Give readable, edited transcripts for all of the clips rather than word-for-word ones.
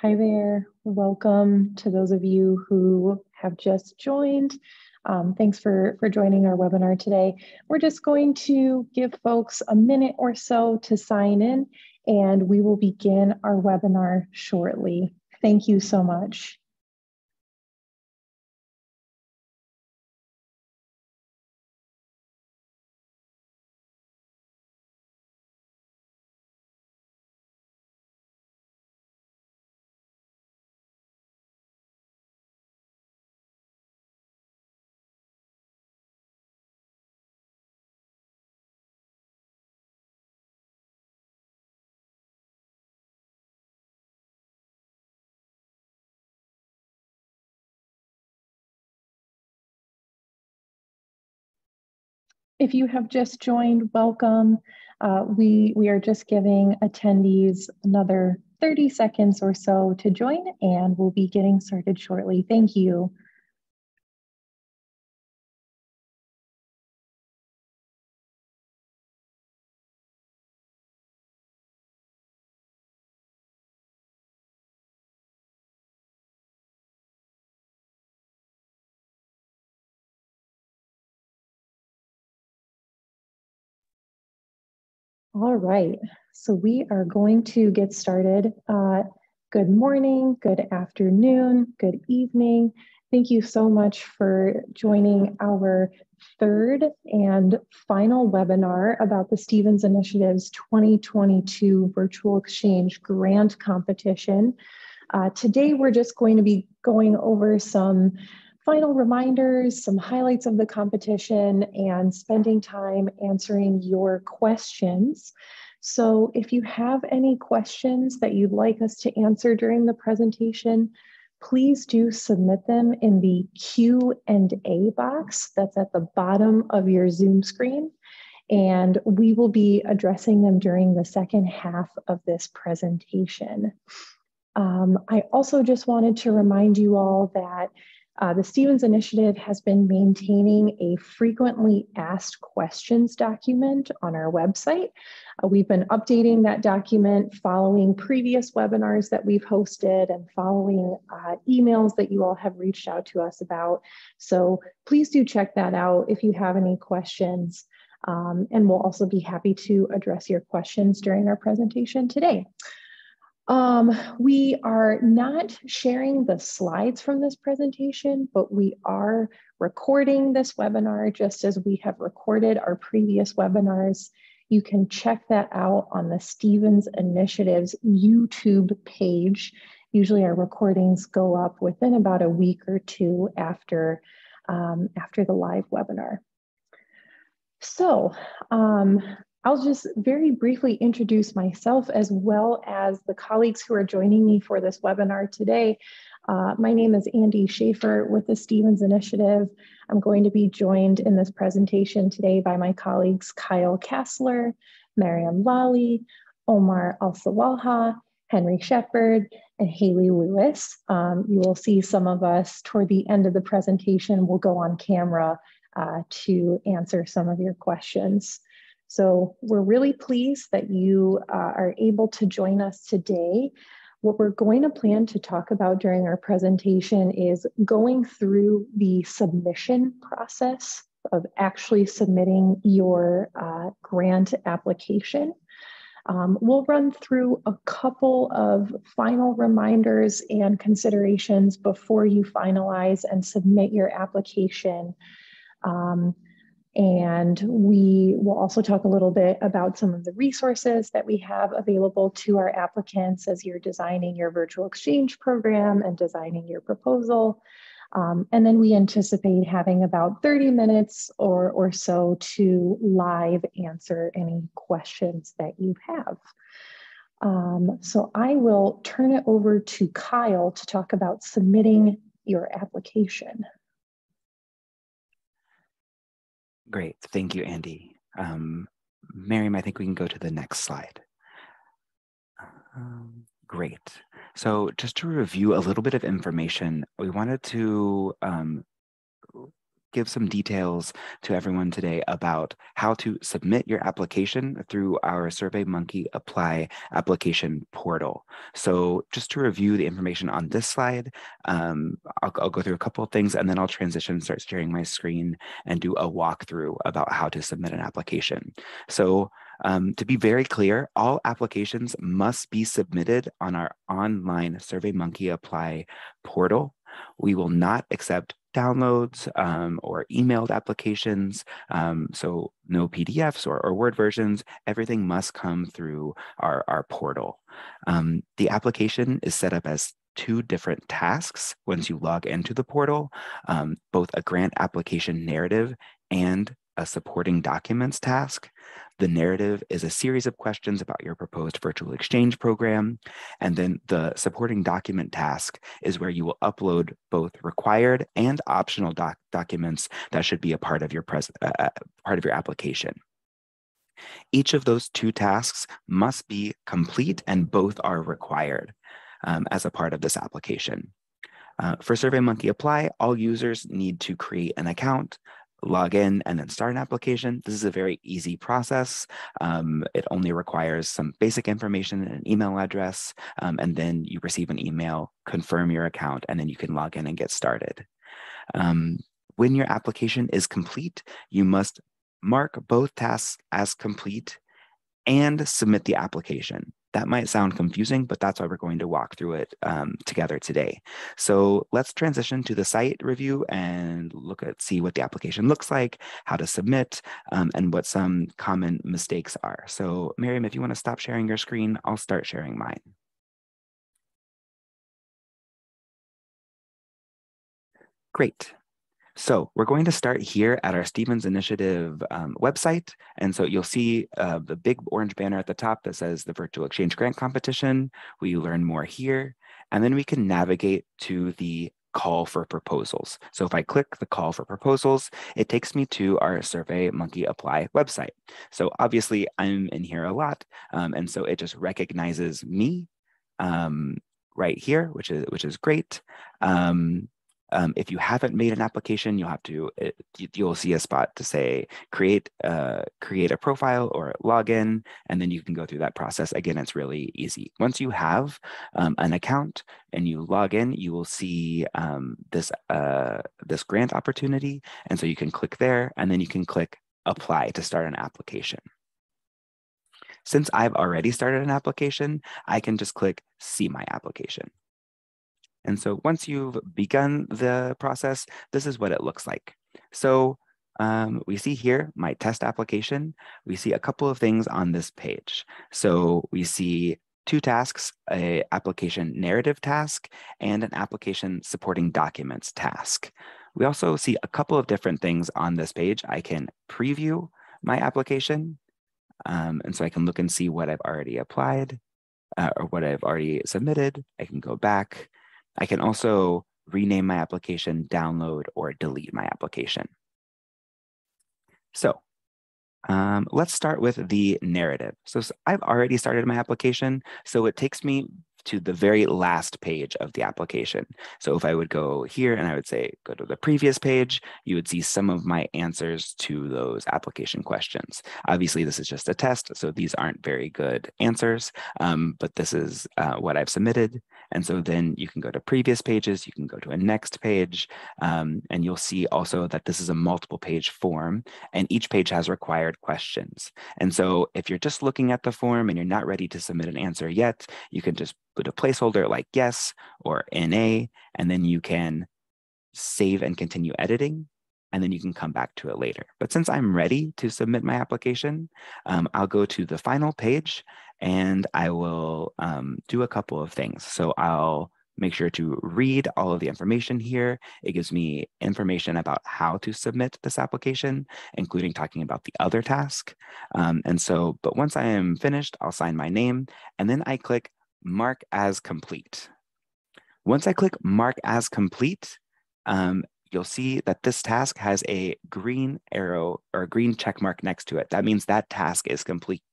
Hi there. Welcome to those of you who have just joined. Thanks for joining our webinar today. We're just going to give folks a minute or so to sign in, and we will begin our webinar shortly. Thank you so much. If you have just joined, welcome. We are just giving attendees another 30 seconds or so to join, and we'll be getting started shortly. Thank you. All right, so we are going to get started. Good morning, good afternoon, good evening. Thank you so much for joining our third and final webinar about the Stevens Initiative's 2022 Virtual Exchange Grant Competition. Today, we're just going to be going over some final reminders, some highlights of the competition, and spending time answering your questions. So if you have any questions that you'd like us to answer during the presentation, please do submit them in the Q&A box that's at the bottom of your Zoom screen, and we will be addressing them during the second half of this presentation. I also just wanted to remind you all that the Stevens Initiative has been maintaining a frequently asked questions document on our website. We've been updating that document following previous webinars that we've hosted and following emails that you all have reached out to us about. So please do check that out if you have any questions. And we'll also be happy to address your questions during our presentation today. We are not sharing the slides from this presentation, but we are recording this webinar just as we have recorded our previous webinars. You can check that out on the Stevens Initiative's YouTube page. Usually our recordings go up within about a week or two after the live webinar. So, I'll just very briefly introduce myself as well as the colleagues who are joining me for this webinar today. My name is Andy Schaefer with the Stevens Initiative. I'm going to be joined in this presentation today by my colleagues Kyle Kassler, Mariam Lally, Omar Al-Sawalha, Henry Shepard, and Haley Lewis. You will see some of us toward the end of the presentation. We'll go on camera to answer some of your questions. So we're really pleased that you are able to join us today. What we're going to plan to talk about during our presentation is going through the submission process of actually submitting your grant application. We'll run through a couple of final reminders and considerations before you finalize and submit your application. And we will also talk a little bit about some of the resources that we have available to our applicants as you're designing your virtual exchange program and designing your proposal. And then we anticipate having about 30 minutes or so to live answer any questions that you have. So I will turn it over to Kyle to talk about submitting your application. Great, thank you, Andy. Miriam, I think we can go to the next slide. Great. So just to review a little bit of information, we wanted to give some details to everyone today about how to submit your application through our SurveyMonkey Apply application portal. So just to review the information on this slide, I'll go through a couple of things and then I'll transition, start sharing my screen and do a walkthrough about how to submit an application. So to be very clear, all applications must be submitted on our online SurveyMonkey Apply portal. We will not accept downloads or emailed applications, so no PDFs or Word versions. Everything must come through our portal. The application is set up as 2 different tasks once you log into the portal, both a grant application narrative and a supporting documents task. The narrative is a series of questions about your proposed virtual exchange program. And then the supporting document task is where you will upload both required and optional documents that should be a part of your application. Each of those 2 tasks must be complete and both are required as a part of this application. For SurveyMonkey Apply, all users need to create an account, log in, and then start an application. This is a very easy process. It only requires some basic information, an email address, and then you receive an email, confirm your account, and then you can log in and get started. When your application is complete, you must mark both tasks as complete and submit the application. That might sound confusing, but that's why we're going to walk through it together today. So let's transition to the site review and see what the application looks like, how to submit, and what some common mistakes are. So Miriam, if you want to stop sharing your screen, I'll start sharing mine. Great. So we're going to start here at our Stevens Initiative website. And so you'll see the big orange banner at the top that says the Virtual Exchange Grant Competition. We learn more here. And then we can navigate to the call for proposals. So if I click the call for proposals, it takes me to our SurveyMonkey Apply website. So obviously I'm in here a lot. And so it just recognizes me right here, which is great. If you haven't made an application, you'll see a spot to say create a profile or log in, and then you can go through that process. Again, it's really easy. Once you have an account and you log in, you will see this grant opportunity, and so you can click there, and then you can click apply to start an application. Since I've already started an application, I can just click see my application. And so once you've begun the process, this is what it looks like. So we see here my test application. We see a couple of things on this page. So we see 2 tasks, an application narrative task and an application supporting documents task. We also see a couple of different things on this page. I can preview my application. And so I can look and see what I've already applied or what I've already submitted. I can go back. I can also rename my application, download, or delete my application. So let's start with the narrative. So I've already started my application, so it takes me to the very last page of the application. So if I would go here and I would say, go to the previous page, you would see some of my answers to those application questions. Obviously, this is just a test, so these aren't very good answers, but this is what I've submitted. And so then you can go to previous pages, you can go to a next page, and you'll see also that this is a multiple page form, and each page has required questions. And so if you're just looking at the form and you're not ready to submit an answer yet, you can just put a placeholder like yes or NA, and then you can save and continue editing, and then you can come back to it later. But since I'm ready to submit my application, I'll go to the final page and I will do a couple of things. So I'll make sure to read all of the information here. It gives me information about how to submit this application, including talking about the other task. But once I am finished, I'll sign my name, and then I click Mark as complete. Once I click Mark as complete, you'll see that this task has a green arrow or a green check mark next to it. That means that task is complete.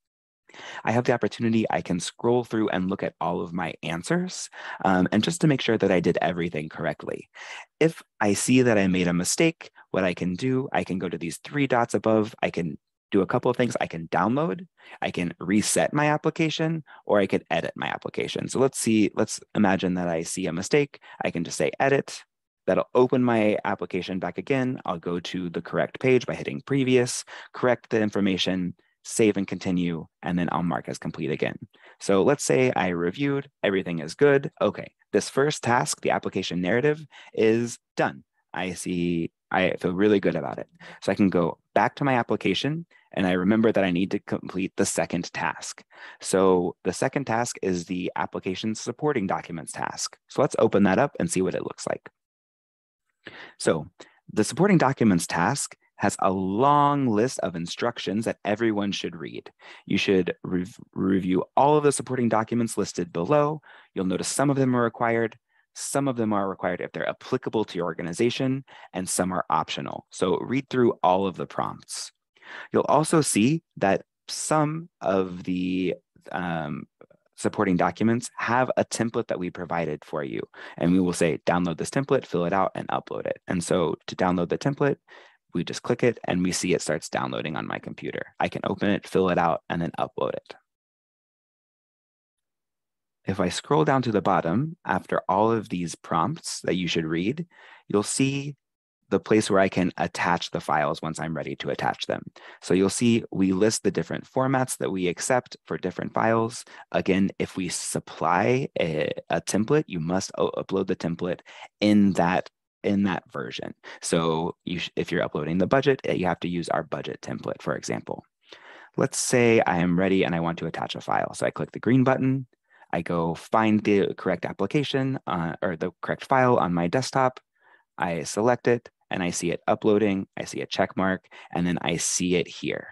I have the opportunity, I can scroll through and look at all of my answers, and just to make sure that I did everything correctly. If I see that I made a mistake, what I can do, I can go to these three dots above, I can do a couple of things. I can download, I can reset my application, or I could edit my application. So let's imagine that I see a mistake. I can just say edit. That'll open my application back again. I'll go to the correct page by hitting previous, correct the information, save and continue, and then I'll mark as complete again. So let's say I reviewed, everything is good. Okay, this first task, the application narrative, is done. I feel really good about it. So I can go back to my application, and I remember that I need to complete the second task. So the second task is the application supporting documents task. So let's open that up and see what it looks like. So the supporting documents task has a long list of instructions that everyone should read. You should review all of the supporting documents listed below. You'll notice some of them are required. Some of them are required if they're applicable to your organization, and some are optional. So read through all of the prompts. You'll also see that some of the supporting documents have a template that we provided for you. And we will say, download this template, fill it out, and upload it. And so to download the template, we just click it and we see it starts downloading on my computer. I can open it, fill it out, and then upload it. If I scroll down to the bottom, after all of these prompts that you should read, you'll see the place where I can attach the files once I'm ready to attach them. So you'll see we list the different formats that we accept for different files. Again, if we supply a template, you must upload the template in that version. So if you're uploading the budget, you have to use our budget template, for example. Let's say I am ready and I want to attach a file. So I click the green button. I go find the correct application or the correct file on my desktop. I select it and I see it uploading. I see a check mark, and then I see it here.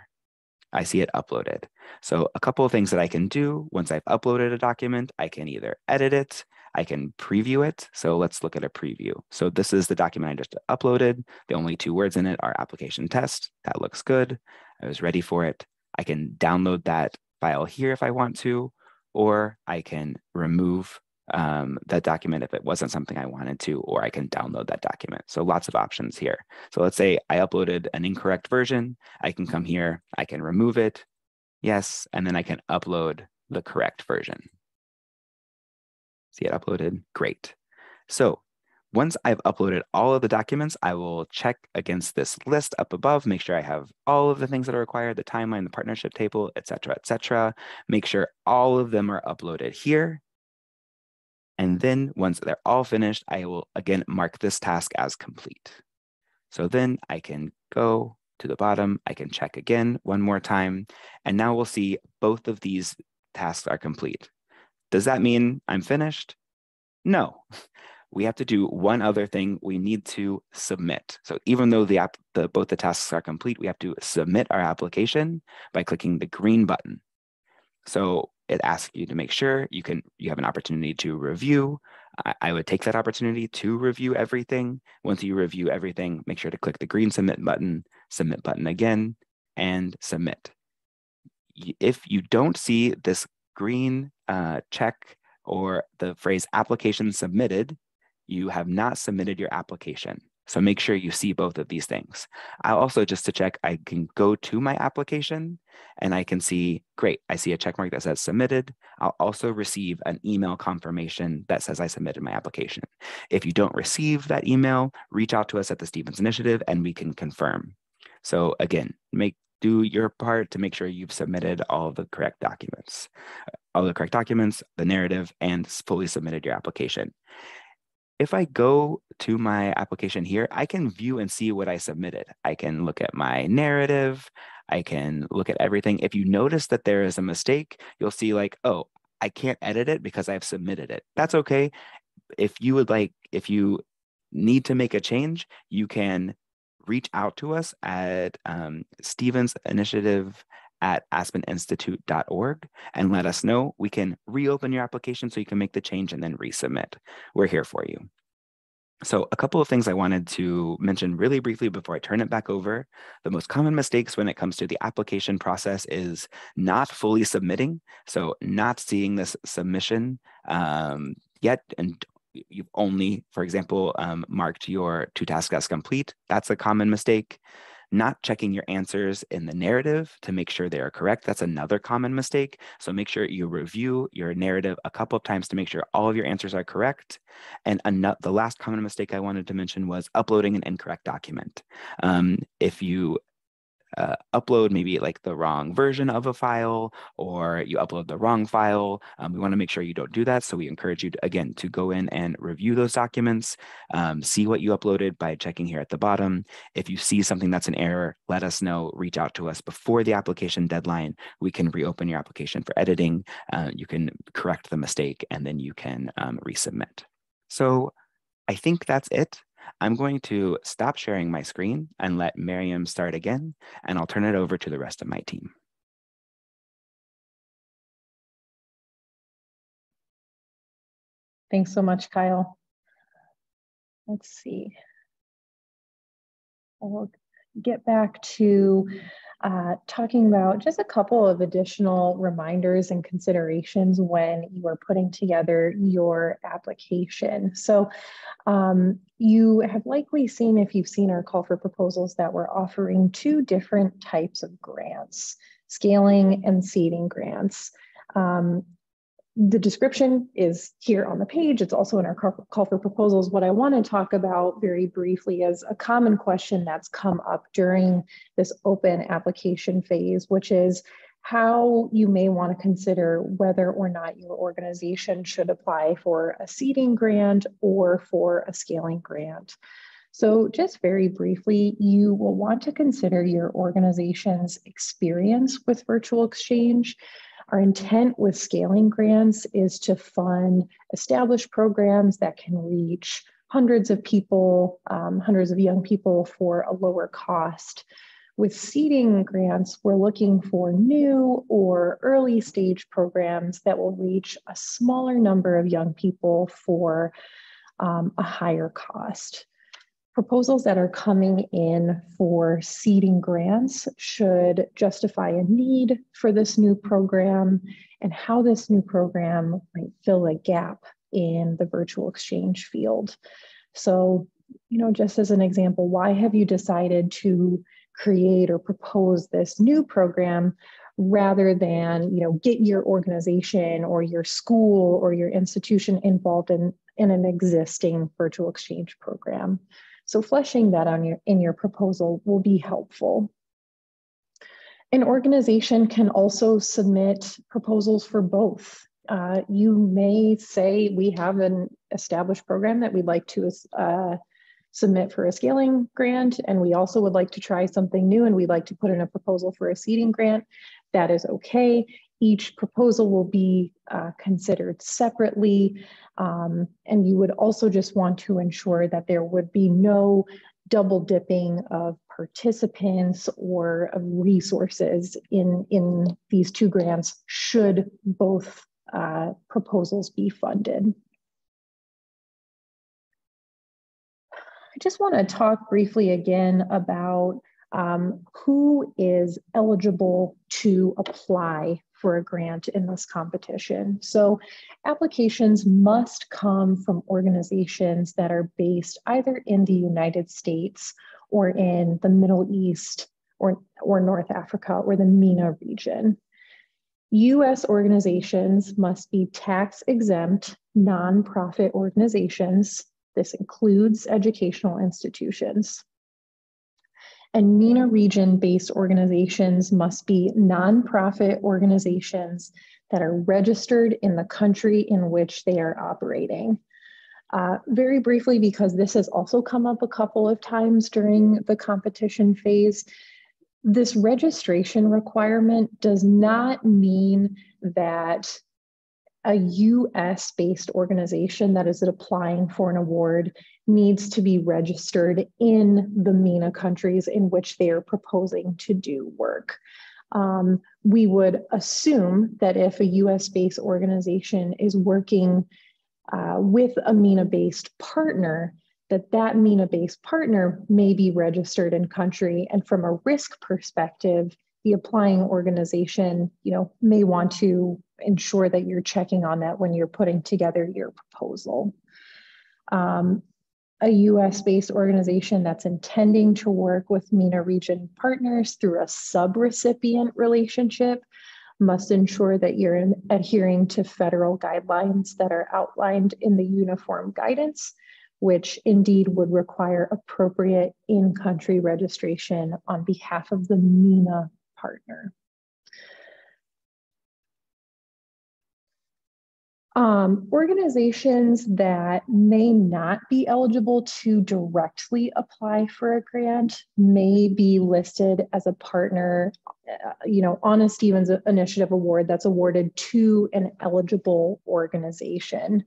I see it uploaded. So a couple of things that I can do once I've uploaded a document, I can either edit it, I can preview it. So let's look at a preview. So this is the document I just uploaded. The only two words in it are application test. That looks good. I was ready for it. I can download that file here if I want to, or I can remove that document if it wasn't something I wanted to, or I can download that document. So lots of options here. So let's say I uploaded an incorrect version. I can come here, I can remove it. Yes, and then I can upload the correct version. See it uploaded? Great. So once I've uploaded all of the documents, I will check against this list up above, make sure I have all of the things that are required, the timeline, the partnership table, et cetera, make sure all of them are uploaded here. And then once they're all finished, I will again mark this task as complete. So then I can go to the bottom, I can check again one more time, and now we'll see both of these tasks are complete. Does that mean I'm finished? No. We have to do one other thing. We need to submit. So even though both the tasks are complete, we have to submit our application by clicking the green button. So it asks you to make sure you have an opportunity to review. I would take that opportunity to review everything. Once you review everything, make sure to click the green submit button again, and submit. If you don't see this green check or the phrase application submitted, you have not submitted your application. So make sure you see both of these things. I'll also, just to check, I can go to my application and I can see, great, I see a check mark that says submitted. I'll also receive an email confirmation that says I submitted my application. If you don't receive that email, reach out to us at the Stevens Initiative and we can confirm. So again, do your part to make sure you've submitted all of the correct documents, the narrative, and fully submitted your application. If I go to my application here, I can view and see what I submitted. I can look at my narrative. I can look at everything. If you notice that there is a mistake, you'll see like, oh, I can't edit it because I've submitted it. That's okay. If you need to make a change, you can reach out to us at Stevens Initiative at aspeninstitute.org and let us know. We can reopen your application so you can make the change and then resubmit. We're here for you. So a couple of things I wanted to mention really briefly before I turn it back over. The most common mistakes when it comes to the application process is not fully submitting. So not seeing this submission yet, and you've only, for example, marked your 2 tasks as complete. That's a common mistake. Not checking your answers in the narrative to make sure they are correct. That's another common mistake. So make sure you review your narrative a couple of times to make sure all of your answers are correct. And the last common mistake I wanted to mention was uploading an incorrect document. If you upload maybe like the wrong version of a file, or you upload the wrong file, we want to make sure you don't do that. So we encourage you to, again, to go in and review those documents, see what you uploaded by checking here at the bottom. If you see something that's an error, let us know, reach out to us before the application deadline. We can reopen your application for editing. You can correct the mistake, and then you can resubmit. So I think that's it. I'm going to stop sharing my screen and let Miriam start again, and I'll turn it over to the rest of my team. Thanks so much, Kyle. Let's see. I'll get back to talking about just a couple of additional reminders and considerations when you are putting together your application. So you have likely seen, if you've seen our call for proposals, that we're offering 2 different types of grants, scaling and seeding grants. The description is here on the page. It's also in our call for proposals. What I want to talk about very briefly is a common question that's come up during this open application phase, which is how you may want to consider whether or not your organization should apply for a seeding grant or for a scaling grant. So just very briefly, you will want to consider your organization's experience with virtual exchange. Our intent with scaling grants is to fund established programs that can reach hundreds of people, hundreds of young people for a lower cost. With seeding grants, we're looking for new or early stage programs that will reach a smaller number of young people for a higher cost. Proposals that are coming in for seeding grants should justify a need for this new program and how this new program might fill a gap in the virtual exchange field. So, just as an example, why have you decided to create or propose this new program rather than, get your organization or your school or your institution involved in an existing virtual exchange program? So fleshing that in your proposal will be helpful. An organization can also submit proposals for both. You may say, we have an established program that we'd like to submit for a scaling grant, and we also would like to try something new, and we'd like to put in a proposal for a seeding grant. That is okay. Each proposal will be considered separately, and you would also just want to ensure that there would be no double dipping of participants or of resources in these 2 grants should both proposals be funded. I just want to talk briefly again about who is eligible to apply for a grant in this competition. So applications must come from organizations that are based either in the United States or in the Middle East or North Africa or the MENA region. US organizations must be tax-exempt nonprofit organizations. This includes educational institutions. And MENA region-based organizations must be nonprofit organizations that are registered in the country in which they are operating. Very briefly, because this has also come up a couple of times during the competition phase, this registration requirement does not mean that a US-based organization that is applying for an award needs to be registered in the MENA countries in which they are proposing to do work. We would assume that if a US-based organization is working with a MENA-based partner, that MENA-based partner may be registered in country. And from a risk perspective, the applying organization, may want to ensure that you're checking on that when you're putting together your proposal. A US-based organization that's intending to work with MENA region partners through a sub-recipient relationship must ensure that you're adhering to federal guidelines that are outlined in the uniform guidance, which indeed would require appropriate in-country registration on behalf of the MENA partner. Organizations that may not be eligible to directly apply for a grant may be listed as a partner, on a Stevens Initiative Award that's awarded to an eligible organization.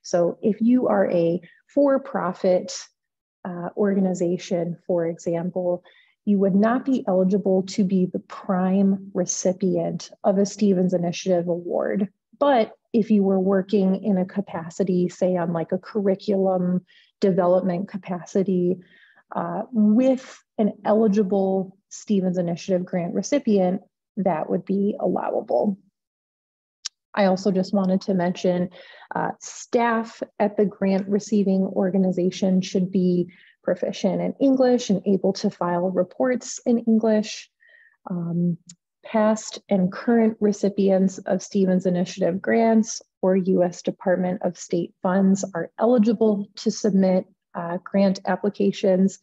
So if you are a for-profit organization, for example, you would not be eligible to be the prime recipient of a Stevens Initiative Award. But if you were working in a capacity, say on like a curriculum development capacity with an eligible Stevens Initiative grant recipient, that would be allowable. I also just wanted to mention staff at the grant receiving organization should be proficient in English and able to file reports in English. Past and current recipients of Stevens Initiative grants or U.S. Department of State funds are eligible to submit grant applications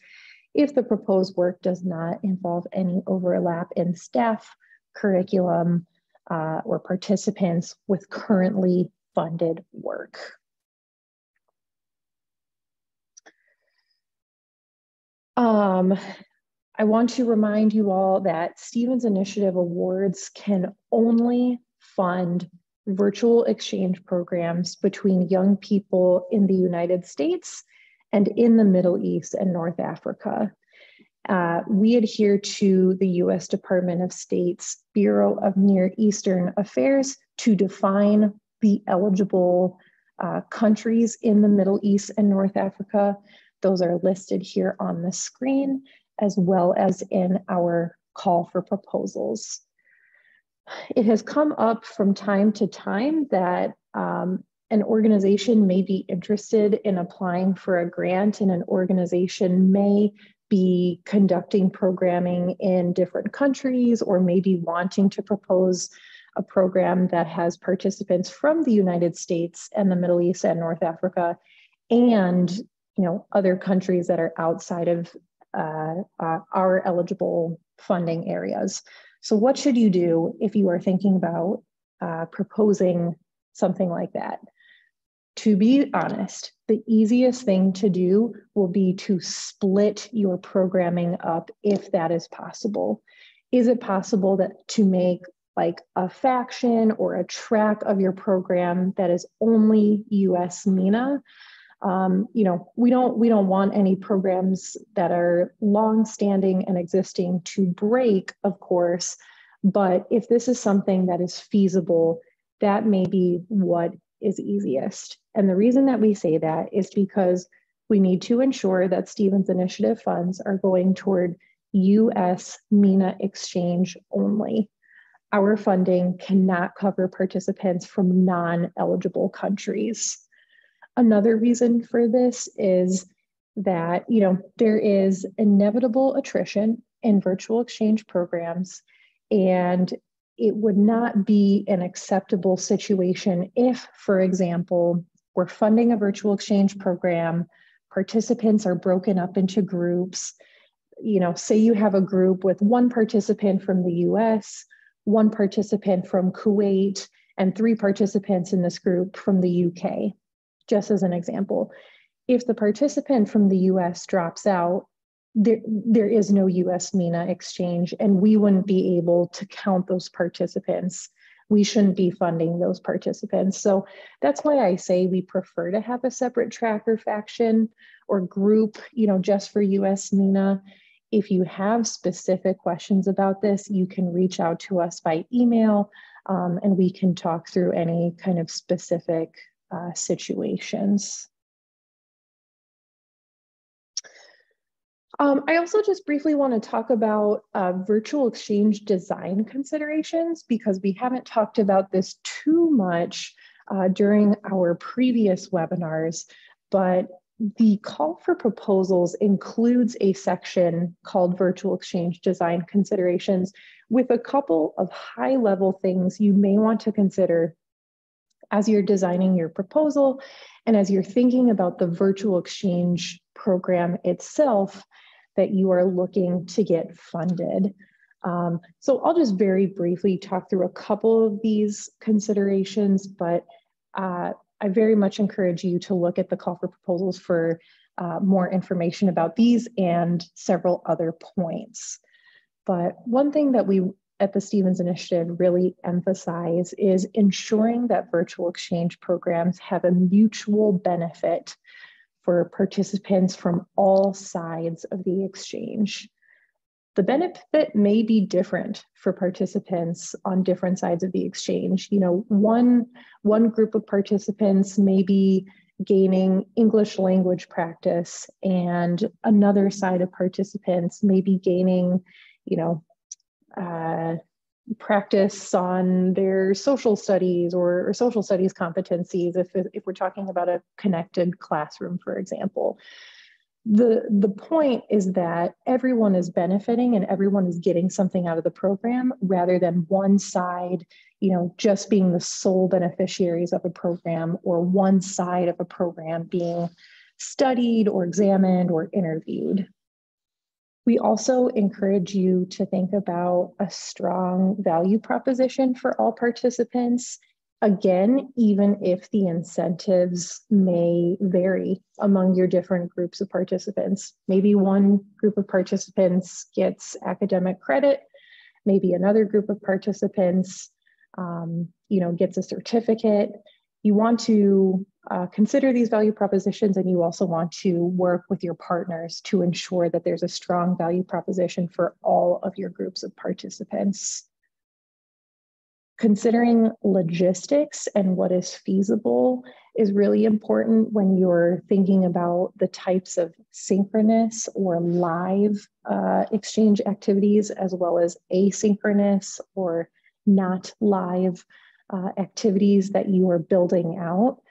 if the proposed work does not involve any overlap in staff, curriculum, or participants with currently funded work. I want to remind you all that Stevens Initiative Awards can only fund virtual exchange programs between young people in the United States and in the Middle East and North Africa. We adhere to the U.S. Department of State's Bureau of Near Eastern Affairs to define the eligible countries in the Middle East and North Africa. Those are listed here on the screen, as well as in our call for proposals. It has come up from time to time that an organization may be interested in applying for a grant, and an organization may be conducting programming in different countries, or maybe wanting to propose a program that has participants from the United States and the Middle East and North Africa, and other countries that are outside of our eligible funding areas. So what should you do if you are thinking about proposing something like that? To be honest, the easiest thing to do will be to split your programming up if that is possible. Is it possible that to make like a faction or a track of your program that is only US MENA? We don't want any programs that are long-standing and existing to break, of course, but if this is something that is feasible, that may be what is easiest. And the reason that we say that is because we need to ensure that Stevens Initiative funds are going toward US MENA exchange only. Our funding cannot cover participants from non-eligible countries. Another reason for this is that, there is inevitable attrition in virtual exchange programs, and it would not be an acceptable situation if, for example, we're funding a virtual exchange program, participants are broken up into groups. Say you have a group with one participant from the US, one participant from Kuwait, and 3 participants in this group from the UK. Just as an example, if the participant from the US drops out, there is no US MENA exchange, and we wouldn't be able to count those participants. We shouldn't be funding those participants. So that's why I say we prefer to have a separate tracker faction or group, just for US MENA. If you have specific questions about this, you can reach out to us by email, and we can talk through any kind of specific situations. I also just briefly want to talk about virtual exchange design considerations, because we haven't talked about this too much during our previous webinars, but the call for proposals includes a section called virtual exchange design considerations with a couple of high-level things you may want to consider as you're designing your proposal and as you're thinking about the virtual exchange program itself that you are looking to get funded. So I'll just very briefly talk through a couple of these considerations, but I very much encourage you to look at the call for proposals for more information about these and several other points. But one thing that we at the Stevens Initiative really emphasize is ensuring that virtual exchange programs have a mutual benefit for participants from all sides of the exchange. The benefit may be different for participants on different sides of the exchange. You know, one group of participants may be gaining English language practice, and another side of participants may be gaining, you know, practice on their social studies or social studies competencies, if we're talking about a connected classroom, for example. The point is that everyone is benefiting and everyone is getting something out of the program, rather than one side, you know, just being the sole beneficiaries of a program, or one side of a program being studied or examined or interviewed. We also encourage you to think about a strong value proposition for all participants. Again, even if the incentives may vary among your different groups of participants. Maybe one group of participants gets academic credit, maybe another group of participants you know, gets a certificate. You want to consider these value propositions, and you also want to work with your partners to ensure that there's a strong value proposition for all of your groups of participants. Considering logistics and what is feasible is really important when you're thinking about the types of synchronous or live exchange activities, as well as asynchronous or not live activities that you are building out.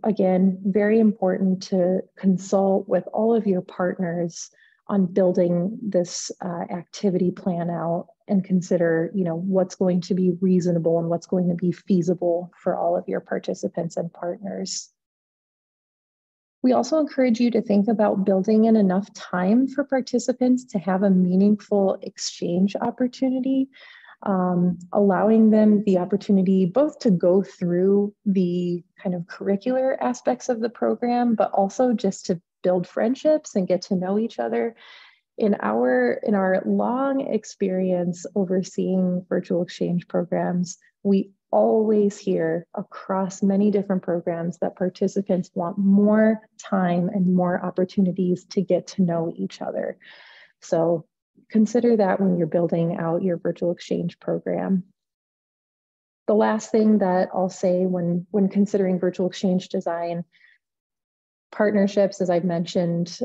Again, very important to consult with all of your partners on building this activity plan out, and consider, you know, what's going to be reasonable and what's going to be feasible for all of your participants and partners. We also encourage you to think about building in enough time for participants to have a meaningful exchange opportunity, allowing them the opportunity both to go through the kind of curricular aspects of the program, but also just to build friendships and get to know each other. In our long experience overseeing virtual exchange programs, we always hear across many different programs that participants want more time and more opportunities to get to know each other. So consider that when you're building out your virtual exchange program. The last thing that I'll say when considering virtual exchange design, partnerships, as I've mentioned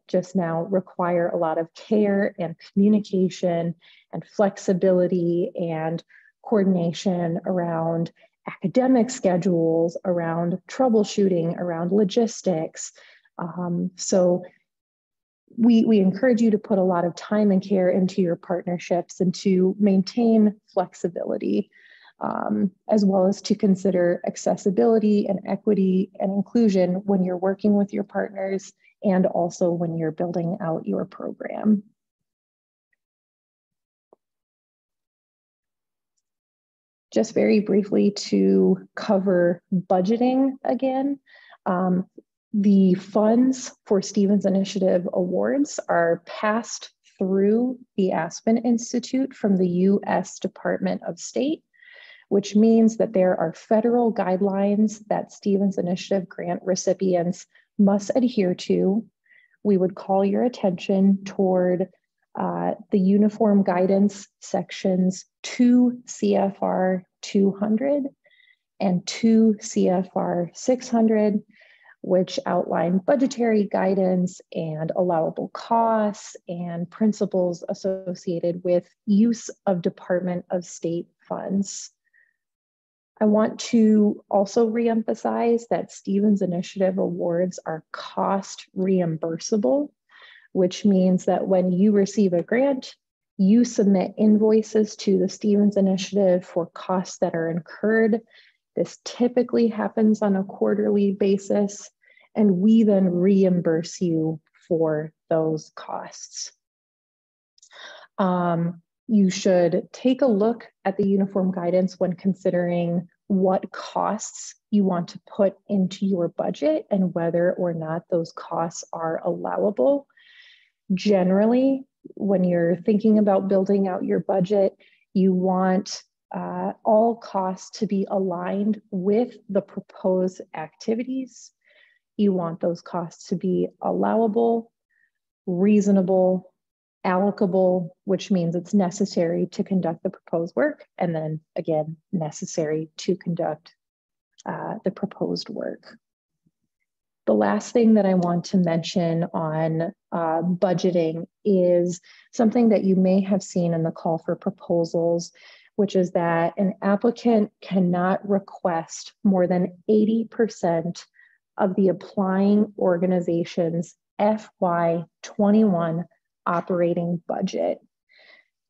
just now, require a lot of care and communication and flexibility and coordination around academic schedules, around troubleshooting, around logistics. So we encourage you to put a lot of time and care into your partnerships and to maintain flexibility, as well as to consider accessibility and equity and inclusion when you're working with your partners, and also when you're building out your program. Just very briefly to cover budgeting again. The funds for Stevens Initiative Awards are passed through the Aspen Institute from the U.S. Department of State, which means that there are federal guidelines that Stevens Initiative grant recipients must adhere to. We would call your attention toward the Uniform Guidance sections 2 CFR 200 and 2 CFR 600, which outline budgetary guidance and allowable costs and principles associated with use of Department of State funds. I want to also reemphasize that Stevens Initiative awards are cost reimbursable, which means that when you receive a grant, you submit invoices to the Stevens Initiative for costs that are incurred. This typically happens on a quarterly basis, and we then reimburse you for those costs. You should take a look at the uniform guidance when considering what costs you want to put into your budget and whether or not those costs are allowable. Generally, when you're thinking about building out your budget, you want all costs to be aligned with the proposed activities. You want those costs to be allowable, reasonable, allocable, which means it's necessary to conduct the proposed work, and then again, necessary to conduct the proposed work. The last thing that I want to mention on budgeting is something that you may have seen in the call for proposals, which is that an applicant cannot request more than 80% of the applying organization's FY21 operating budget.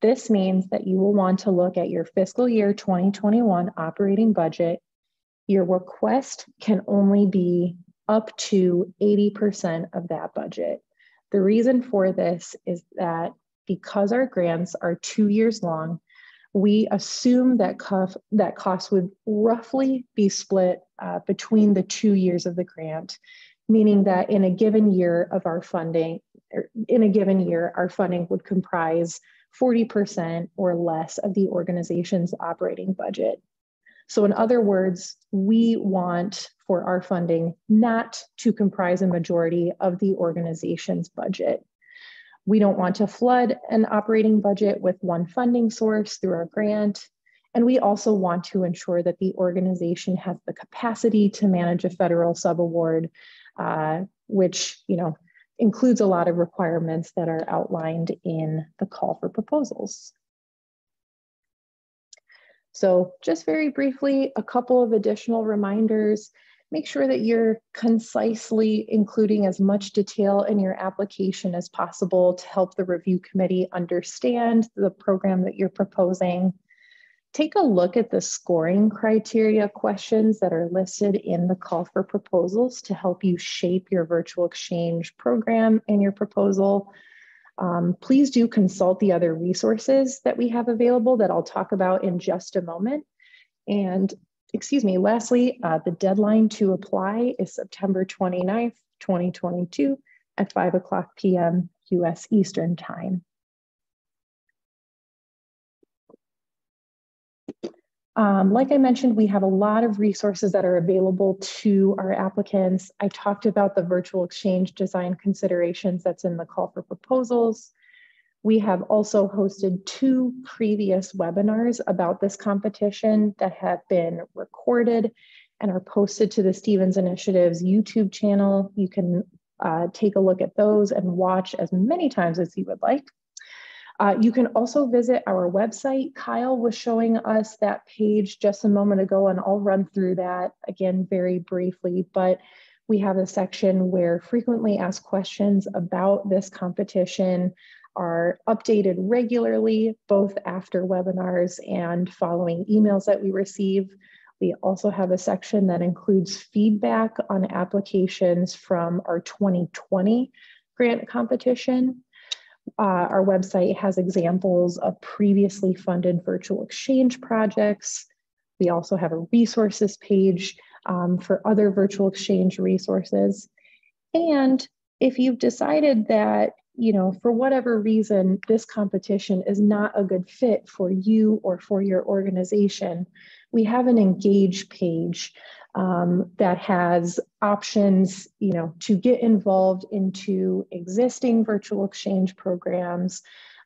This means that you will want to look at your fiscal year 2021 operating budget. Your request can only be up to 80% of that budget. The reason for this is that because our grants are 2 years long, we assume that costs would roughly be split between the 2 years of the grant, meaning that in a given year of our funding, our funding would comprise 40% or less of the organization's operating budget. So in other words, we want for our funding not to comprise a majority of the organization's budget. We don't want to flood an operating budget with one funding source through our grant. And we also want to ensure that the organization has the capacity to manage a federal subaward, which includes a lot of requirements that are outlined in the call for proposals. So just very briefly, a couple of additional reminders. Make sure that you're concisely including as much detail in your application as possible to help the review committee understand the program that you're proposing. Take a look at the scoring criteria questions that are listed in the call for proposals to help you shape your virtual exchange program and your proposal. Please do consult the other resources that we have available that I'll talk about in just a moment. And lastly, the deadline to apply is September 29th, 2022 at 5:00 p.m. US Eastern Time. Like I mentioned, we have a lot of resources that are available to our applicants. I talked about the virtual exchange design considerations that's in the call for proposals. We have also hosted 2 previous webinars about this competition that have been recorded and are posted to the Stevens Initiative's YouTube channel. You can take a look at those and watch as many times as you would like. You can also visit our website. Kyle was showing us that page just a moment ago, and I'll run through that again very briefly, but we have a section where frequently asked questions about this competition are updated regularly, both after webinars and following emails that we receive. We also have a section that includes feedback on applications from our 2020 grant competition. Our website has examples of previously funded virtual exchange projects. We also have a resources page for other virtual exchange resources. And if you've decided that, for whatever reason, this competition is not a good fit for you or for your organization, we have an engage page that has options, to get involved into existing virtual exchange programs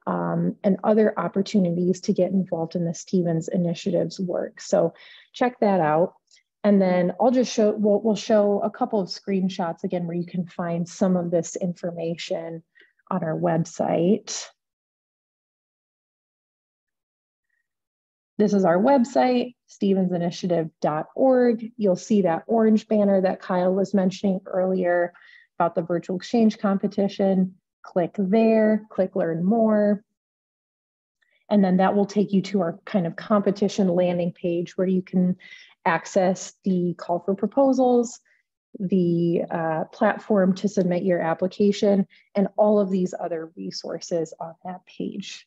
and other opportunities to get involved in the Stevens Initiative's work. So check that out. And then I'll just show, we'll show a couple of screenshots again where you can find some of this information on our website. This is our website, stevensinitiative.org. You'll see that orange banner that Kyle was mentioning earlier about the virtual exchange competition. Click there, click learn more. And then that will take you to our kind of competition landing page where you can access the call for proposals, the platform to submit your application, and all of these other resources on that page.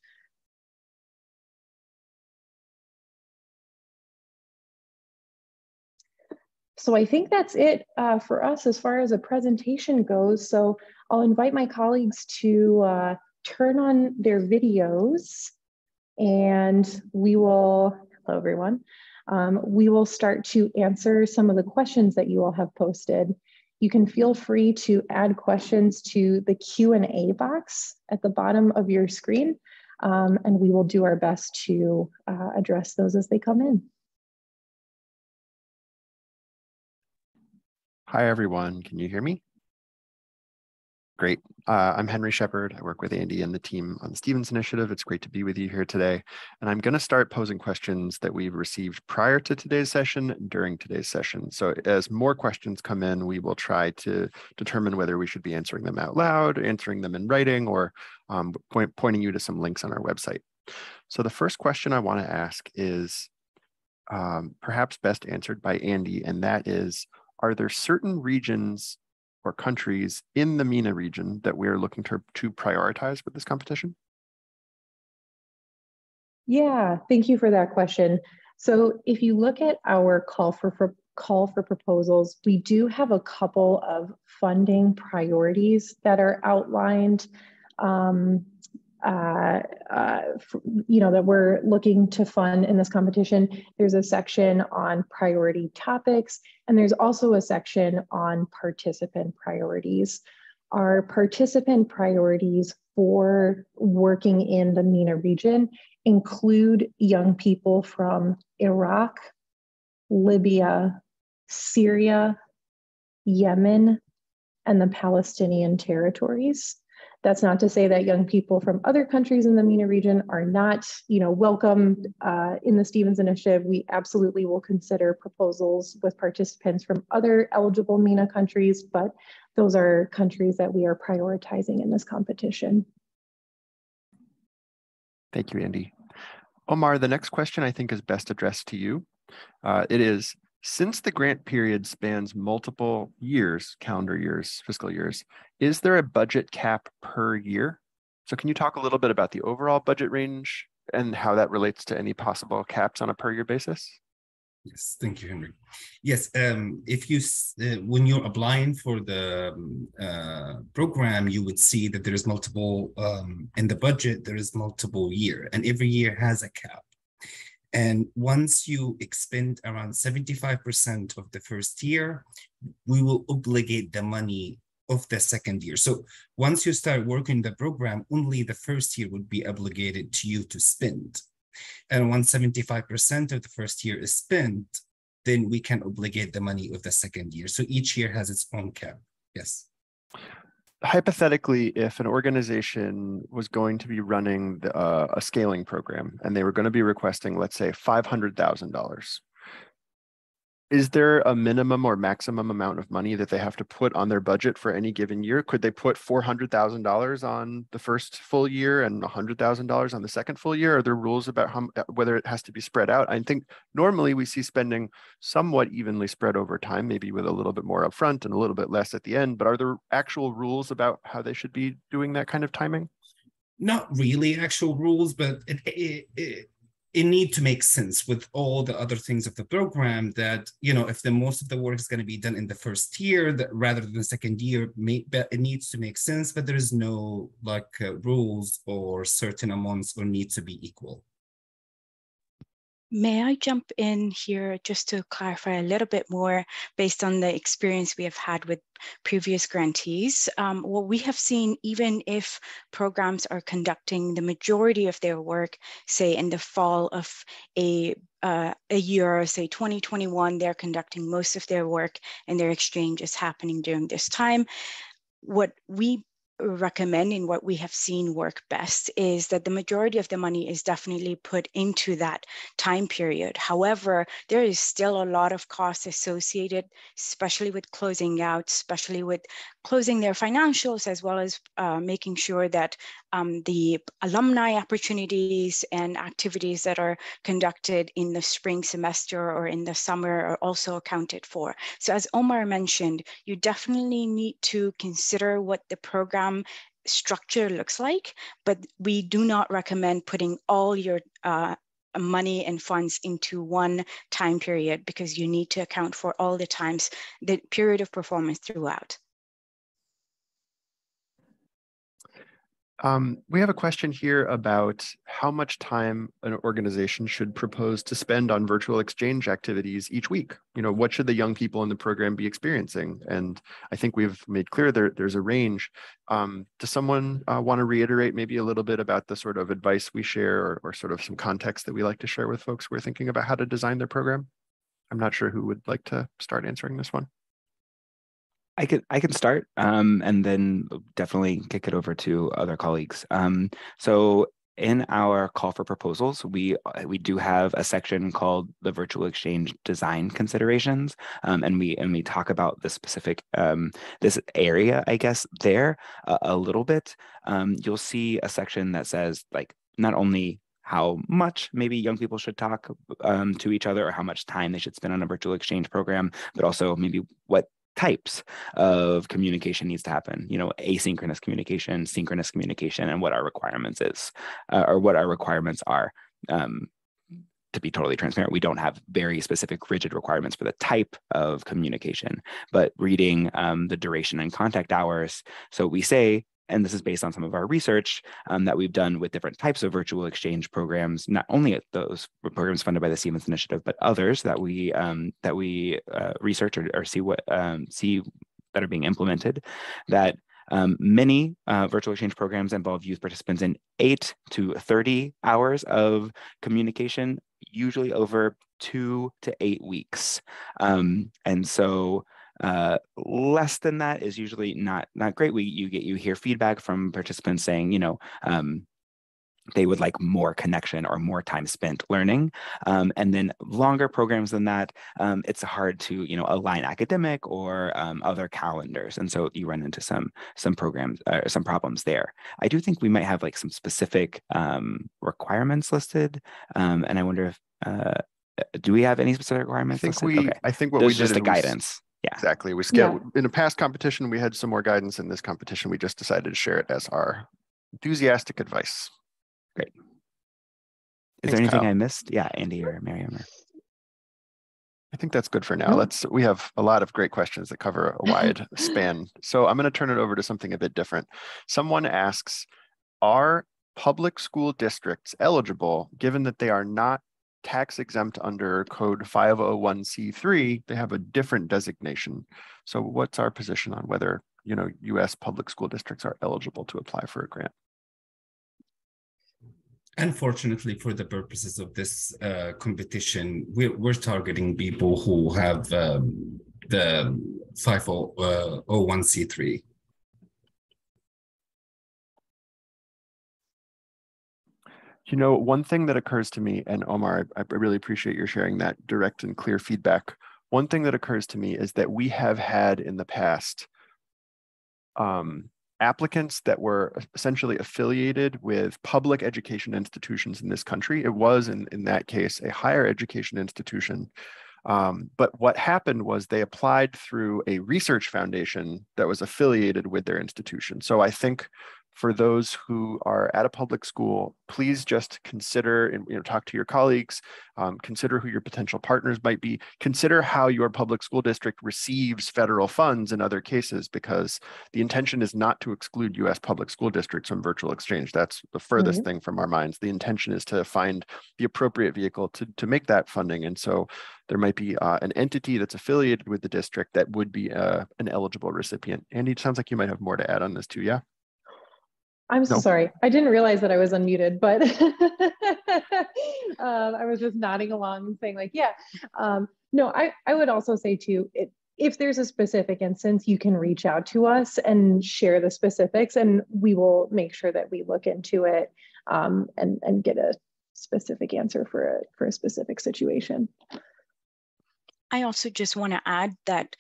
So I think that's it for us as far as a presentation goes. So I'll invite my colleagues to turn on their videos, and we will, hello everyone, we will start to answer some of the questions that you all have posted. You can feel free to add questions to the Q&A box at the bottom of your screen, and we will do our best to address those as they come in. Hi, everyone. Can you hear me? Great. I'm Henry Shepard. I work with Andy and the team on the Stevens Initiative. It's great to be with you here today. And I'm going to start posing questions that we've received prior to today's session, during today's session. So as more questions come in, we will try to determine whether we should be answering them out loud, answering them in writing, or pointing you to some links on our website. So the first question I want to ask is perhaps best answered by Andy, and that is, are there certain regions or countries in the MENA region that we're looking to prioritize with this competition? Yeah, thank you for that question. So if you look at our call for proposals, we do have a couple of funding priorities that are outlined. That we're looking to fund in this competition. There's a section on priority topics, and there's also a section on participant priorities. Our participant priorities for working in the MENA region include young people from Iraq, Libya, Syria, Yemen, and the Palestinian territories. That's not to say that young people from other countries in the MENA region are not, welcomed in the Stevens Initiative. We absolutely will consider proposals with participants from other eligible MENA countries, but those are countries that we are prioritizing in this competition. Thank you, Andy. Omar, the next question I think is best addressed to you. It is, since the grant period spans multiple years, calendar years, fiscal years, is there a budget cap per year? So can you talk a little bit about the overall budget range and how that relates to any possible caps on a per year basis? Yes, thank you, Henry. Yes, if you when you're applying for the program, you would see that there is multiple in the budget. There is multiple year, and every year has a cap. And once you expend around 75% of the first year, we will obligate the money of the second year. So once you start working the program, only the first year would be obligated to you to spend. And once 75% of the first year is spent, then we can obligate the money of the second year. So each year has its own cap. Yes. Hypothetically, if an organization was going to be running a scaling program and they were going to be requesting, let's say, $500,000, is there a minimum or maximum amount of money that they have to put on their budget for any given year? Could they put $400,000 on the first full year and $100,000 on the second full year? Are there rules about whether it has to be spread out? I think normally we see spending somewhat evenly spread over time, maybe with a little bit more upfront and a little bit less at the end, but are there actual rules about how they should be doing that kind of timing? Not really actual rules, but it need to make sense with all the other things of the program that, if the most of the work is going to be done in the first year rather than the second year, it needs to make sense, but there is no rules or certain amounts or need to be equal. May I jump in here just to clarify a little bit more based on the experience we have had with previous grantees? What we have seen, even if programs are conducting the majority of their work, say in the fall of a year, say 2021, they're conducting most of their work and their exchange is happening during this time. What we recommend and what we have seen work best is that the majority of the money is definitely put into that time period. However, there is still a lot of costs associated, especially with closing out, especially with closing their financials, as well as making sure that the alumni opportunities and activities that are conducted in the spring semester or in the summer are also accounted for. So as Omar mentioned, you definitely need to consider what the program structure looks like, but we do not recommend putting all your money and funds into one time period, because you need to account for all the times, the period of performance throughout. We have a question here about how much time an organization should propose to spend on virtual exchange activities each week. What should the young people in the program be experiencing? And I think we've made clear there's a range. Does someone want to reiterate maybe a little bit about the sort of advice we share, or sort of some context that we like to share with folks who are thinking about how to design their program? I'm not sure who would like to start answering this one. I can start, and then definitely kick it over to other colleagues. So in our call for proposals, we do have a section called the virtual exchange design considerations, and we talk about the specific this area, I guess, there a little bit. You'll see a section that says, like, not only how much maybe young people should talk to each other, or how much time they should spend on a virtual exchange program, but also maybe what types of communication needs to happen, asynchronous communication, synchronous communication, and what our requirements or what our requirements are. To be totally transparent, we don't have very specific rigid requirements for the type of communication, but reading the duration and contact hours. So we say, and this is based on some of our research that we've done with different types of virtual exchange programs, not only at those programs funded by the Stevens Initiative, but others that we research or see that are being implemented, that many virtual exchange programs involve youth participants in 8 to 30 hours of communication, usually over 2 to 8 weeks. And so less than that is usually not great. You hear feedback from participants saying, they would like more connection or more time spent learning. And then longer programs than that, it's hard to align academic or other calendars, and so you run into some programs, some problems there. I do think we might have like some specific requirements listed, and I wonder if do we have any specific requirements? I think what There's we did just is the guidance. Yeah, exactly. We in a past competition, we had some more guidance. In this competition, we just decided to share it as our enthusiastic advice. Great. Thanks, there anything Kyle. I missed? Yeah, Andy or Miriam. I think that's good for now. We have a lot of great questions that cover a wide span. So I'm going to turn it over to something a bit different. Someone asks, are public school districts eligible, given that they are not tax exempt under code 501c3, they have a different designation. So what's our position on whether, US public school districts are eligible to apply for a grant? Unfortunately, for the purposes of this competition, we're targeting people who have the 501c3. One thing that occurs to me, and Omar, I really appreciate your sharing that direct and clear feedback. One thing that occurs to me is that we have had in the past applicants that were essentially affiliated with public education institutions in this country. It was, in that case, a higher education institution. But what happened was they applied through a research foundation that was affiliated with their institution. So I think For those who are at a public school, please just consider and talk to your colleagues, consider who your potential partners might be, consider how your public school district receives federal funds in other cases, because the intention is not to exclude U.S. public school districts from virtual exchange. That's the furthest thing from our minds. The intention is to find the appropriate vehicle to make that funding. And so there might be an entity that's affiliated with the district that would be an eligible recipient. Andy, it sounds like you might have more to add on this too, yeah? I'm so sorry. I didn't realize that I was unmuted, but I was just nodding along and saying like, yeah. No, I would also say too, if there's a specific instance, you can reach out to us and share the specifics, and we will make sure that we look into it and get a specific answer for a specific situation. I also just want to add that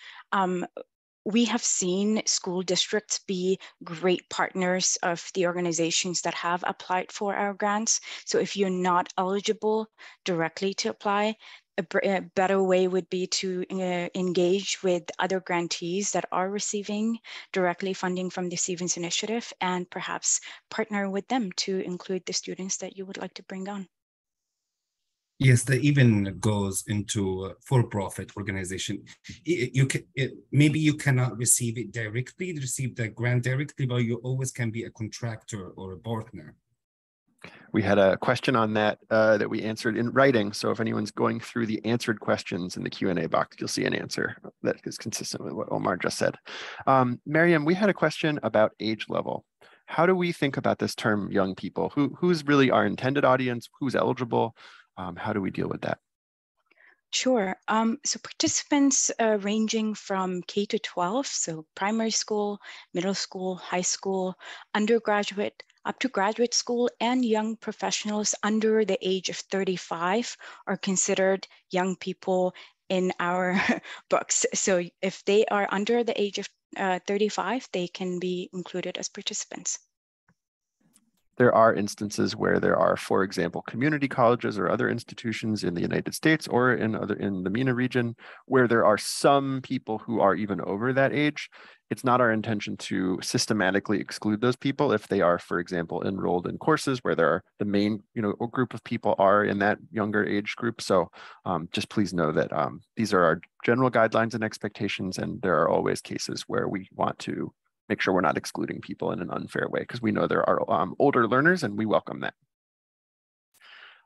we have seen school districts be great partners of the organizations that have applied for our grants. So if you're not eligible directly to apply, a better way would be to engage with other grantees that are receiving directly funding from the Stevens Initiative, and perhaps partner with them to include the students that you would like to bring on. Yes, that even goes into a for-profit organization. Maybe you cannot receive it directly, receive the grant directly, but you always can be a contractor or a partner. We had a question on that that we answered in writing. So if anyone's going through the answered questions in the Q&A box, you'll see an answer that is consistent with what Omar just said. Miriam, we had a question about age level. How do we think about this term young people? Who's really our intended audience? Who's eligible? How do we deal with that? Sure. So participants ranging from K to 12, so primary school, middle school, high school, undergraduate, up to graduate school, and young professionals under the age of 35 are considered young people in our books. So if they are under the age of 35, they can be included as participants. There are instances where there are, for example, community colleges or other institutions in the United States or in the MENA region where there are some people who are even over that age. It's not our intention to systematically exclude those people if they are, for example, enrolled in courses where there are the main group of people are in that younger age group. So just please know that these are our general guidelines and expectations, and there are always cases where we want to make sure we're not excluding people in an unfair way, because we know there are older learners and we welcome that.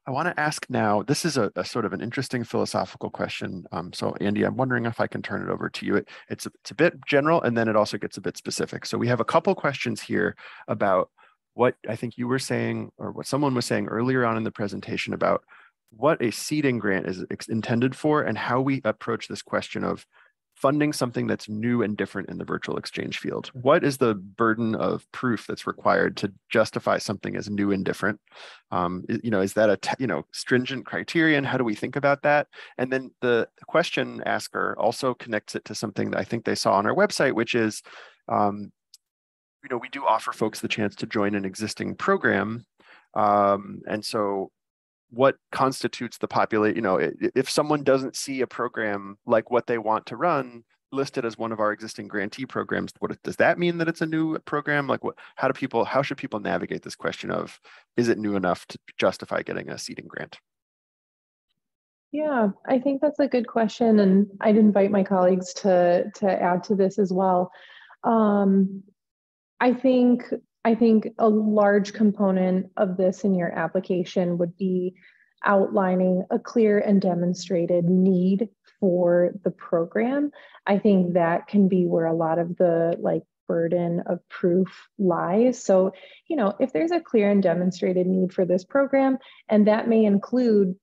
I want to ask now, this is a sort of an interesting philosophical question. So Andy, I'm wondering if I can turn it over to you. It's a bit general, and then it also gets a bit specific. So we have a couple questions here about what I think you were saying, or what someone was saying earlier on in the presentation about what a seeding grant is intended for and how we approach this question of funding something that's new and different in the virtual exchange field. What is the burden of proof that's required to justify something as new and different? Is that a stringent criterion? How do we think about that? And then the question asker also connects it to something that I think they saw on our website, which is, we do offer folks the chance to join an existing program. And so what constitutes the population, if someone doesn't see a program like what they want to run listed as one of our existing grantee programs, does that mean that it's a new program? Like how should people navigate this question of, is it new enough to justify getting a seeding grant? Yeah, I think that's a good question. And I'd invite my colleagues to add to this as well. I think a large component of this in your application would be outlining a clear and demonstrated need for the program. I think that can be where a lot of the burden of proof lies. So, if there's a clear and demonstrated need for this program, and that may include,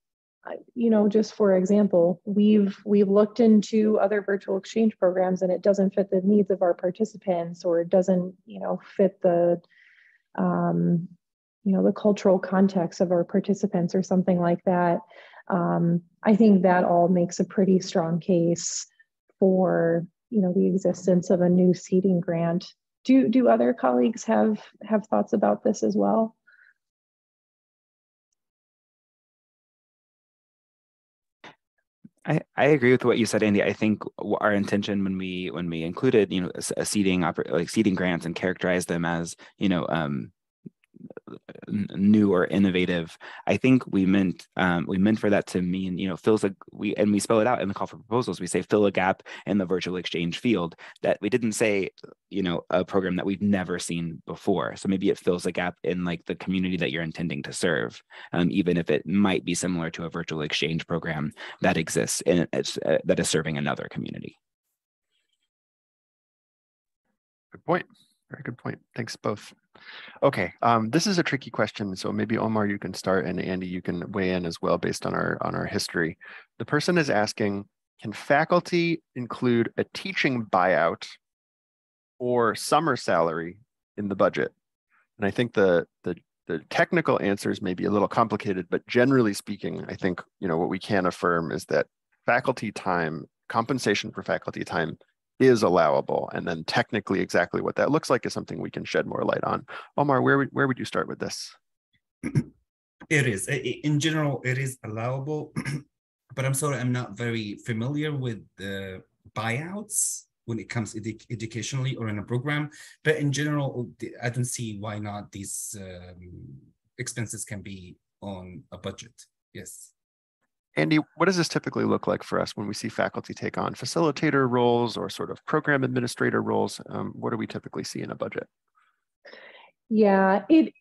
just for example, we've looked into other virtual exchange programs and it doesn't fit the needs of our participants, or it doesn't, fit the cultural context of our participants or something like that. I think that all makes a pretty strong case for, the existence of a new seeding grant. Do other colleagues have thoughts about this as well? I agree with what you said, Andy. I think our intention when we included, a seeding grants and characterize them as, new or innovative, I think we meant for that to mean, fills we spell it out in the call for proposals. We say fill a gap in the virtual exchange field. That we didn't say, a program that we've never seen before. So maybe it fills a gap in like the community that you're intending to serve, even if it might be similar to a virtual exchange program that exists and that is serving another community. Good point. Very good point. Thanks both. Okay, this is a tricky question, so maybe Omar, you can start, and Andy, you can weigh in as well based on our history. The person is asking, can faculty include a teaching buyout or summer salary in the budget? And I think the technical answers may be a little complicated, but generally speaking, I think what we can affirm is that faculty time, compensation for faculty time, is allowable, and then technically exactly what that looks like is something we can shed more light on. Omar, where would you start with this? It is. In general, it is allowable, but I'm sorry, I'm not very familiar with the buyouts when it comes educationally or in a program. But in general, I don't see why not these expenses can be on a budget. Yes. Andy, what does this typically look like for us when we see faculty take on facilitator roles or sort of program administrator roles? What do we typically see in a budget? Yeah, it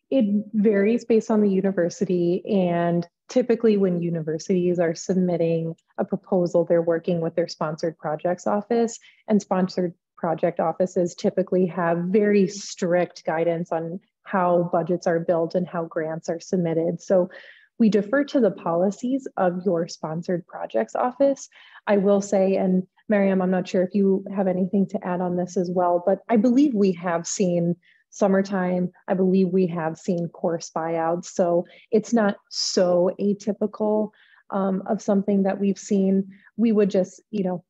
varies based on the university, and typically when universities are submitting a proposal, they're working with their sponsored projects office, and sponsored project offices typically have very strict guidance on how budgets are built and how grants are submitted. So we defer to the policies of your sponsored projects office. I will say, and Miriam, I'm not sure if you have anything to add on this as well, but I believe we have seen summertime. I believe we have seen course buyouts. So it's not so atypical of something that we've seen. We would just,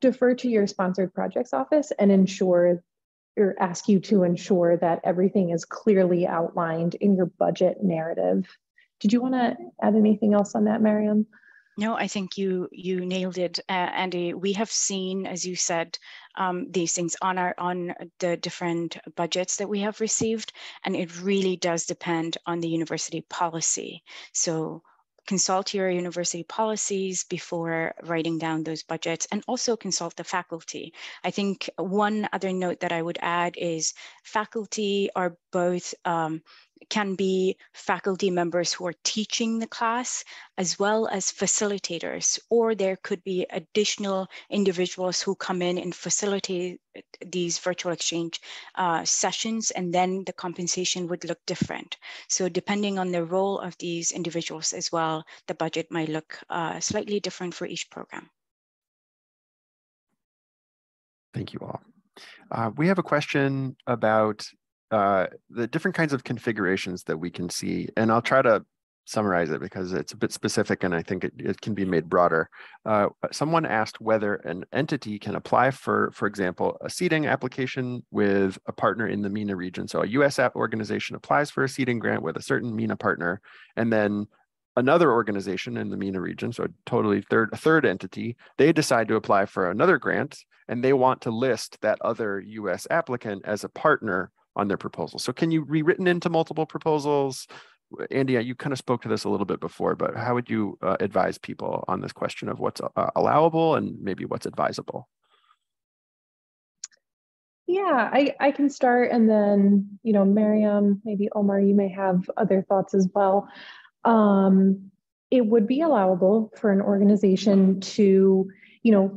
defer to your sponsored projects office and ensure or ask you to ensure that everything is clearly outlined in your budget narrative. Did you want to add anything else on that, Miriam? No, I think you nailed it, Andy. We have seen, as you said, these things on the different budgets that we have received, and it really does depend on the university policy. So consult your university policies before writing down those budgets, and also consult the faculty. I think one other note that I would add is faculty are both can be faculty members who are teaching the class as well as facilitators, or there could be additional individuals who come in and facilitate these virtual exchange sessions, and then the compensation would look different. So depending on the role of these individuals as well, the budget might look slightly different for each program. Thank you all. We have a question about the different kinds of configurations that we can see, and I'll try to summarize it because it's a bit specific and I think it can be made broader. Someone asked whether an entity can apply for example, a seeding application with a partner in the MENA region. So a US organization applies for a seeding grant with a certain MENA partner, and then another organization in the MENA region, so a third entity, they decide to apply for another grant, and they want to list that other US applicant as a partner on their proposal. So can you be written into multiple proposals? Andy, you kind of spoke to this a little bit before, but how would you advise people on this question of what's allowable and maybe what's advisable? Yeah, I can start, and then, Miriam, maybe Omar, you may have other thoughts as well. It would be allowable for an organization to,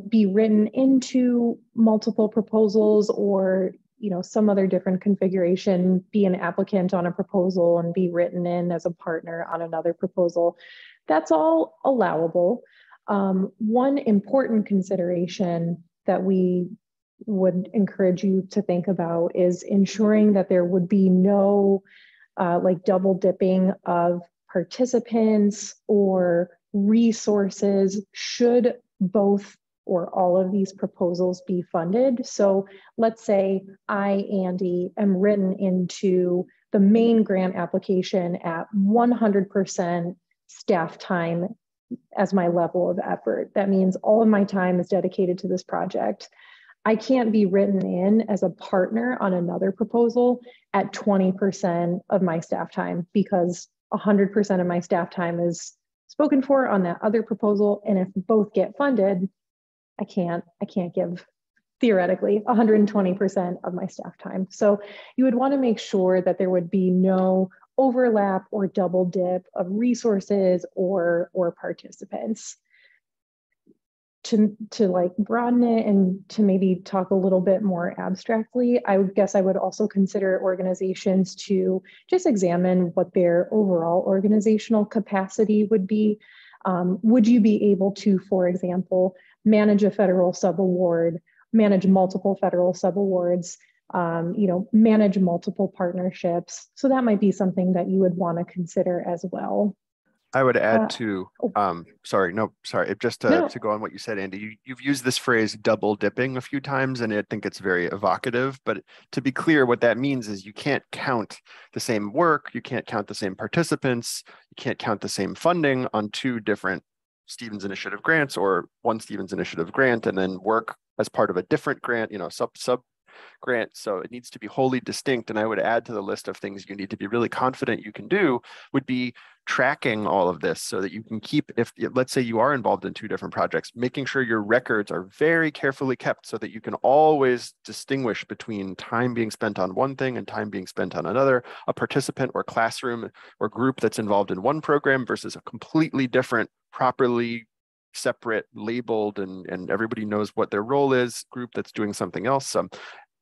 be written into multiple proposals, or some other different configuration, be an applicant on a proposal and be written in as a partner on another proposal. That's all allowable. One important consideration that we would encourage you to think about is ensuring that there would be no double dipping of participants or resources should both or all of these proposals be funded. So let's say I, Andy, am written into the main grant application at 100% staff time as my level of effort. That means all of my time is dedicated to this project. I can't be written in as a partner on another proposal at 20% of my staff time, because 100% of my staff time is spoken for on that other proposal. And if both get funded, I can't give theoretically 120% of my staff time. So you would want to make sure that there would be no overlap or double dip of resources or participants. To like broaden it and to maybe talk a little bit more abstractly, I would guess I would also consider organizations to just examine what their overall organizational capacity would be. Would you be able to, for example, manage a federal subaward, manage multiple federal subawards, manage multiple partnerships? So that might be something that you would want to consider as well. I would add just to go on what you said, Andy, you've used this phrase double dipping a few times, and I think it's very evocative, but to be clear, what that means is you can't count the same work, you can't count the same participants, you can't count the same funding on two different Stevens Initiative grants or one Stevens Initiative grant and then work as part of a different grant, sub grant. So it needs to be wholly distinct. And I would add to the list of things you need to be really confident you can do would be tracking all of this so that you can keep, if let's say you are involved in two different projects, making sure your records are very carefully kept so that you can always distinguish between time being spent on one thing and time being spent on another, a participant or classroom or group that's involved in one program versus a completely different, properly separate, labeled, and everybody knows what their role is, group that's doing something else.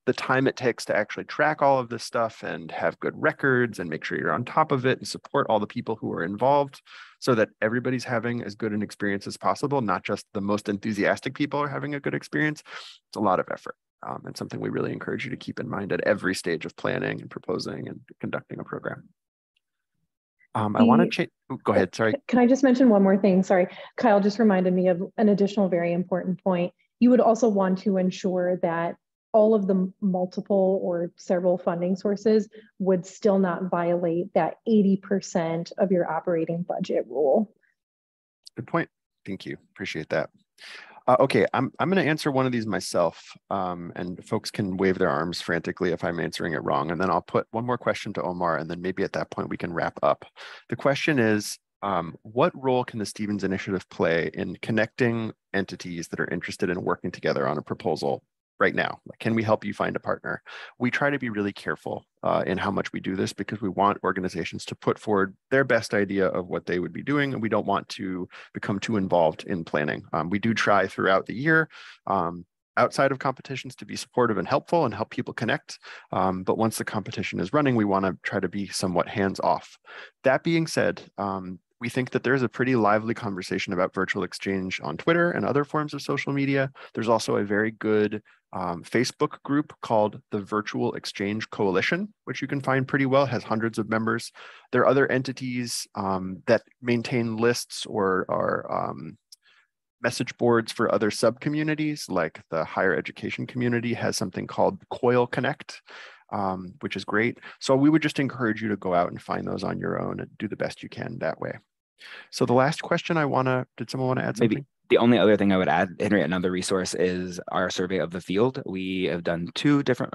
The time it takes to actually track all of this stuff and have good records and make sure you're on top of it and support all the people who are involved so that everybody's having as good an experience as possible, not just the most enthusiastic people are having a good experience. It's a lot of effort and something we really encourage you to keep in mind at every stage of planning and proposing and conducting a program. I want to change. Go ahead. Sorry. Can I just mention one more thing? Sorry. Kyle just reminded me of an additional very important point. You would also want to ensure that all of the multiple or several funding sources would still not violate that 80% of your operating budget rule. Good point. Thank you. Appreciate that. Okay, I'm going to answer one of these myself, and folks can wave their arms frantically if I'm answering it wrong, and then I'll put one more question to Omar, and then maybe at that point we can wrap up. The question is, what role can the Stevens Initiative play in connecting entities that are interested in working together on a proposal right now? Can we help you find a partner? We try to be really careful in how much we do this because we want organizations to put forward their best idea of what they would be doing, and we don't want to become too involved in planning. We do try throughout the year outside of competitions to be supportive and helpful and help people connect. But once the competition is running, we want to try to be somewhat hands-off. That being said, we think that there's a pretty lively conversation about virtual exchange on Twitter and other forms of social media. There's also a very good Facebook group called the Virtual Exchange Coalition, which you can find pretty well, has hundreds of members. There are other entities that maintain lists or are message boards for other sub-communities, like the higher education community has something called COIL Connect, which is great. So we would just encourage you to go out and find those on your own and do the best you can that way. So the last question did someone want to add something? Maybe the only other thing I would add, Henry, another resource is our survey of the field. We have done two different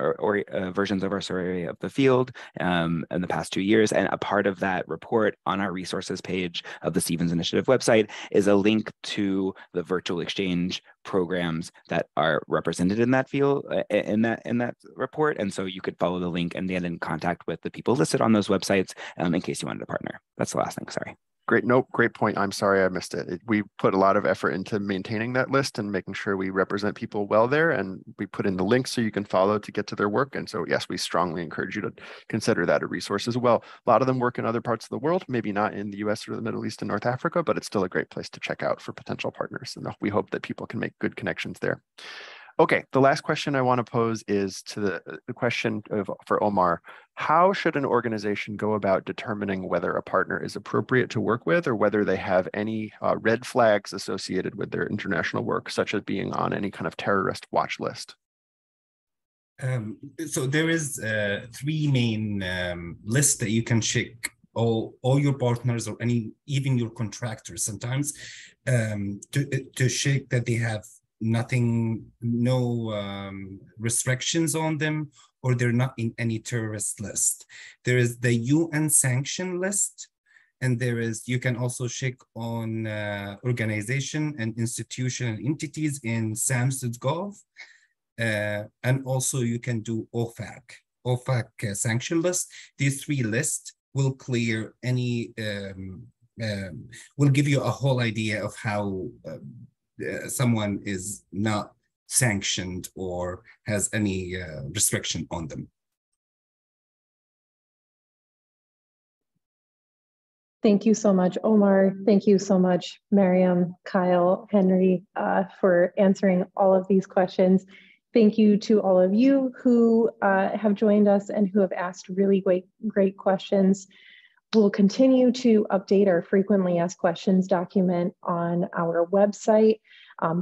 versions of our survey of the field in the past 2 years. And a part of that report on our resources page of the Stevens Initiative website is a link to the virtual exchange programs that are represented in that field, in that report. And so you could follow the link and get in contact with the people listed on those websites in case you wanted to partner. That's the last thing, sorry. Great. Nope. Great point. I'm sorry I missed it. We put a lot of effort into maintaining that list and making sure we represent people well there. And we put in the links so you can follow to get to their work. And so, yes, we strongly encourage you to consider that a resource as well. A lot of them work in other parts of the world, maybe not in the US or the Middle East and North Africa, but it's still a great place to check out for potential partners. And we hope that people can make good connections there. Okay, the last question I want to pose is to the question for Omar. How should an organization go about determining whether a partner is appropriate to work with or whether they have any red flags associated with their international work, such as being on any kind of terrorist watch list? So there is three main lists that you can check all your partners or even your contractors sometimes to check that they have no restrictions on them, or they're not in any terrorist list. There is the UN sanction list, and you can also check on organization and institution and entities in SAMS.gov. And also you can do OFAC sanction list. These 3 lists will clear any, will give you a whole idea of how someone is not sanctioned or has any restriction on them. Thank you so much, Omar. Thank you so much, Mariam, Kyle, Henry, for answering all of these questions. Thank you to all of you who have joined us and who have asked really great questions. We'll continue to update our frequently asked questions document on our website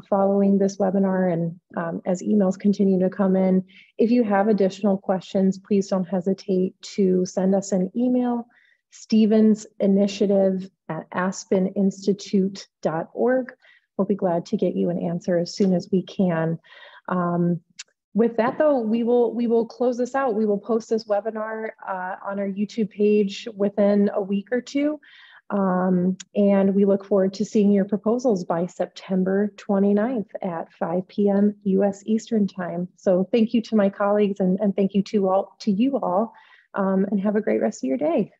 following this webinar, and as emails continue to come in. If you have additional questions, please don't hesitate to send us an email, stevensinitiative@aspeninstitute.org. We'll be glad to get you an answer as soon as we can. With that, though, we will close this out. We will post this webinar on our YouTube page within a week or two. And we look forward to seeing your proposals by September 29th at 5 p.m. US Eastern Time. So thank you to my colleagues, and thank you to you all, and have a great rest of your day.